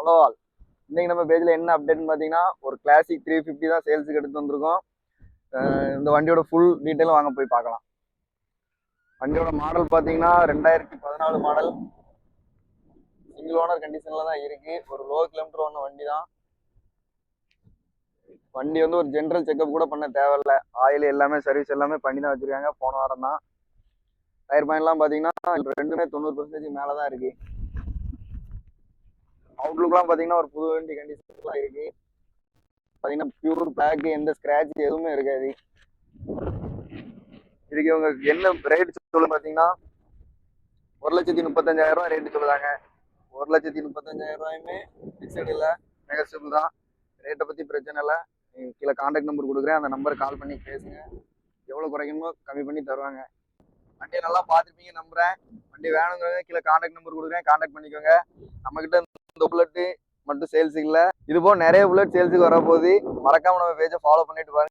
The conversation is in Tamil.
Hello all. இன்னைக்கு நம்ம பேஜில் என்ன அப்டேட்னு பார்த்தீங்கன்னா ஒரு கிளாசிக் 350 தான் சேல்ஸுக்கு எடுத்து வந்திருக்கோம். இந்த வண்டியோட ஃபுல் டீட்டெயிலும் வாங்க போய் பார்க்கலாம். வண்டியோட மாடல் பார்த்தீங்கன்னா 2014 மாடல், சிங்கிள் ஓனர் கண்டிஷனில் தான் இருக்கு. ஒரு லோ கிலோமீட்டர் ஒன்று வண்டி தான். வண்டி வந்து ஒரு ஜென்ரல் செக்அப் கூட பண்ண தேவையில்லை. ஆயில் எல்லாமே சர்வீஸ் எல்லாமே பண்ணி தான் வச்சிருக்காங்க. போன வாரம் தான். டயர் பாயிண்ட்லாம் பார்த்தீங்கன்னா ரெண்டுமே 90% மேலே தான் இருக்கு. அவுட்லுக்லாம் பார்த்தீங்கன்னா ஒரு புது வண்டி கண்டிஷன்லாம் இருக்கு. பார்த்தீங்கன்னா பியூர் பிளாக், எந்த ஸ்கிராட்ச் எதுவுமே இருக்காது. இதுக்கு இவங்க என்ன ரேட் சொல்லு பார்த்தீங்கன்னா 1,35,000 ரேட்டு சொல்லுதாங்க. 1,35,000 ஃபிக்ஸட் இல்லை, நெகோசியபிள் தான். ரேட்டை பற்றி பிரச்சனை இல்லை. நீங்கள் கீழே கான்டாக்ட் நம்பர் கொடுக்குறேன், அந்த நம்பருக்கு கால் பண்ணி பேசுங்க. எவ்வளோ குறைக்கணுமோ கம்மி பண்ணி தருவாங்க. வண்டியை நல்லா பார்த்துருப்பீங்க நம்புறேன். வண்டி வேணுங்கிறத கீழே கான்டாக்ட் நம்பர் கொடுக்குறேன், கான்டாக்ட் பண்ணிக்கோங்க. நம்மக்கிட்ட இந்த புல்லட்டு மட்டும் சேல்ஸுக்கு இல்லை, இது போல் நிறைய புல்லட் சேல்ஸுக்கு வரப்போகுது. மறக்காம நம்ம பேஜை ஃபாலோ பண்ணிட்டு பாருங்க.